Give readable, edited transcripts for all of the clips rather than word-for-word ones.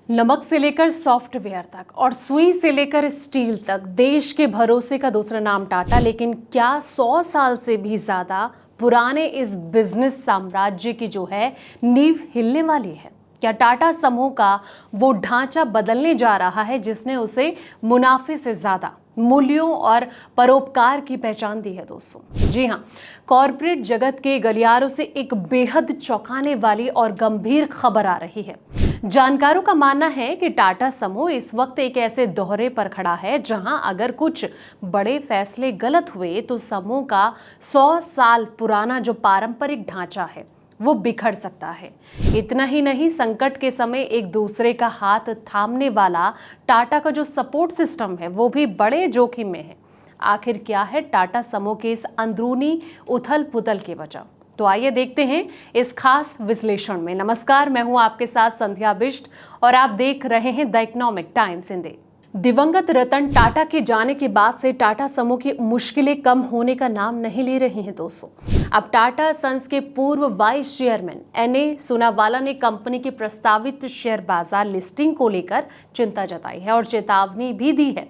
नमक से लेकर सॉफ्टवेयर तक और सुई से लेकर स्टील तक देश के भरोसे का दूसरा नाम टाटा। लेकिन क्या 100 साल से भी ज्यादा पुराने इस बिजनेस साम्राज्य की जो है नींव हिलने वाली है? क्या टाटा समूह का वो ढांचा बदलने जा रहा है जिसने उसे मुनाफे से ज्यादा मूल्यों और परोपकार की पहचान दी है? दोस्तों जी हाँ, कॉरपोरेट जगत के गलियारों से एक बेहद चौंकाने वाली और गंभीर खबर आ रही है। जानकारों का मानना है कि टाटा समूह इस वक्त एक ऐसे दोहरे पर खड़ा है जहां अगर कुछ बड़े फैसले गलत हुए तो समूह का 100 साल पुराना जो पारंपरिक ढांचा है वो बिखर सकता है। इतना ही नहीं, संकट के समय एक दूसरे का हाथ थामने वाला टाटा का जो सपोर्ट सिस्टम है वो भी बड़े जोखिम में है। आखिर क्या है टाटा समूह के इस अंदरूनी उथल पुथल की वजह? तो आइए देखते हैं इस खास विश्लेषण में। नमस्कार, मैं हूं आपके साथ संध्या बिष्ट और आप देख रहे हैं द इकोनॉमिक टाइम्स हिंदी। दिवंगत रतन टाटा के जाने के बाद से टाटा समूह की मुश्किलें कम होने का नाम नहीं ले रही हैं। दोस्तों, अब टाटा सन्स के पूर्व वाइस चेयरमैन एन.ए. सोनावाला ने कंपनी की प्रस्तावित शेयर बाजार लिस्टिंग को लेकर चिंता जताई है और चेतावनी भी दी है।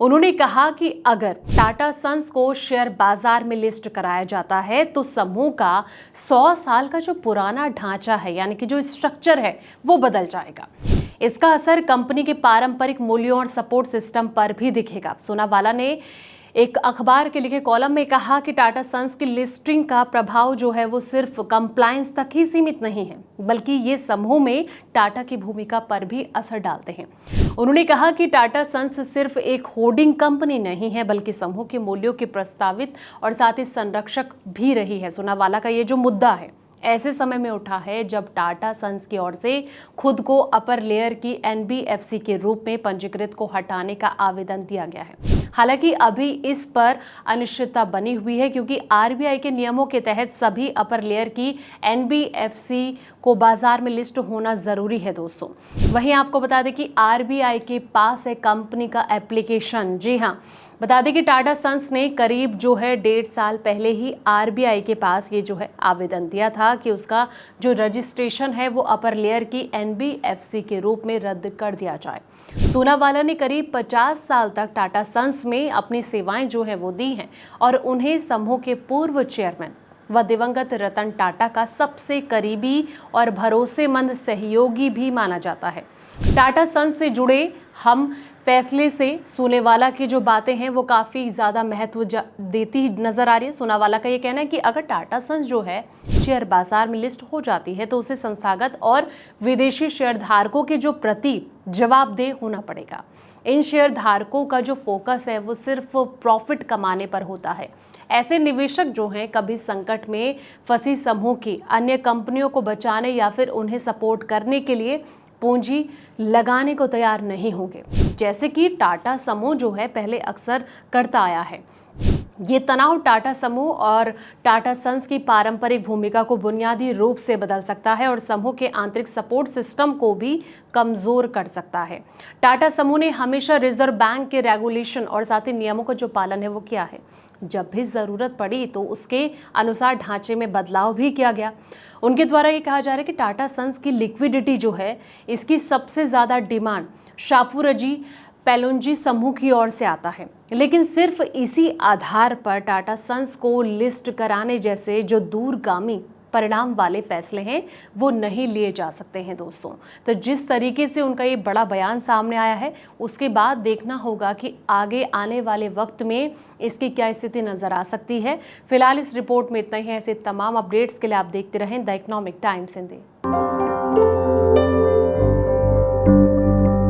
उन्होंने कहा कि अगर टाटा सन्स को शेयर बाजार में लिस्ट कराया जाता है तो समूह का 100 साल का जो पुराना ढांचा है, यानी कि जो स्ट्रक्चर है, वो बदल जाएगा। इसका असर कंपनी के पारंपरिक मूल्यों और सपोर्ट सिस्टम पर भी दिखेगा। सोनावाला ने एक अखबार के लिखे कॉलम में कहा कि टाटा सन्स की लिस्टिंग का प्रभाव जो है वो सिर्फ कंप्लायंस तक ही सीमित नहीं है, बल्कि ये समूह में टाटा की भूमिका पर भी असर डालते हैं। उन्होंने कहा कि टाटा सन्स सिर्फ एक होल्डिंग कंपनी नहीं है, बल्कि समूह के मूल्यों की प्रस्तावित और साथ ही संरक्षक भी रही है। सोनावाला का ये जो मुद्दा है ऐसे समय में उठा है जब टाटा सन्स की ओर से खुद को अपर लेयर की एनबीएफसी के रूप में पंजीकृत को हटाने का आवेदन दिया गया है। हालांकि अभी इस पर अनिश्चितता बनी हुई है, क्योंकि आरबीआई के नियमों के तहत सभी अपर लेयर की एनबीएफसी को बाजार में लिस्ट होना जरूरी है। दोस्तों, वहीं आपको बता दें कि आरबीआई के पास है कंपनी का एप्लीकेशन। जी हाँ, बता दें कि टाटा सन्स ने करीब जो है 1.5 साल पहले ही आरबीआई के पास ये जो है आवेदन दिया था कि उसका जो रजिस्ट्रेशन है वो अपर लेयर की एनबीएफसी के रूप में रद्द कर दिया जाए। सोनावाला ने करीब 50 साल तक टाटा सन्स में अपनी सेवाएं जो है वो दी हैं और उन्हें समूह के पूर्व चेयरमैन व दिवंगत रतन टाटा का सबसे करीबी और भरोसेमंद सहयोगी भी माना जाता है। टाटा सन्स से जुड़े हम फैसले से सोनावाला की जो बातें हैं वो काफ़ी ज़्यादा महत्व देती नजर आ रही है। सोनावाला का ये कहना है कि अगर टाटा सन्स जो है शेयर बाजार में लिस्ट हो जाती है तो उसे संस्थागत और विदेशी शेयर धारकों के जो प्रति जवाबदेह होना पड़ेगा। इन शेयर धारकों का जो फोकस है वो सिर्फ प्रॉफिट कमाने पर होता है। ऐसे निवेशक जो हैं कभी संकट में फंसी समूह की अन्य कंपनियों को बचाने या फिर उन्हें सपोर्ट करने के लिए पूंजी लगाने को तैयार नहीं होंगे, जैसे कि टाटा समूह जो है पहले अक्सर करता आया है। ये तनाव टाटा समूह और टाटा सन्स की पारंपरिक भूमिका को बुनियादी रूप से बदल सकता है और समूह के आंतरिक सपोर्ट सिस्टम को भी कमजोर कर सकता है। टाटा समूह ने हमेशा रिजर्व बैंक के रेगुलेशन और साथ ही नियमों का जो पालन है वो किया है। जब भी जरूरत पड़ी तो उसके अनुसार ढांचे में बदलाव भी किया गया। उनके द्वारा ये कहा जा रहा है कि टाटा सन्स की लिक्विडिटी जो है इसकी सबसे ज्यादा डिमांड शापूरजी पेलोंजी समूह की ओर से आता है, लेकिन सिर्फ इसी आधार पर टाटा सन्स को लिस्ट कराने जैसे जो दूरगामी परिणाम वाले फैसले हैं वो नहीं लिए जा सकते हैं। दोस्तों, तो जिस तरीके से उनका ये बड़ा बयान सामने आया है उसके बाद देखना होगा कि आगे आने वाले वक्त में इसकी क्या स्थिति नजर आ सकती है। फिलहाल इस रिपोर्ट में इतना ही है। ऐसे तमाम अपडेट्स के लिए आप देखते रहें द इकोनॉमिक टाइम्स हिंदी।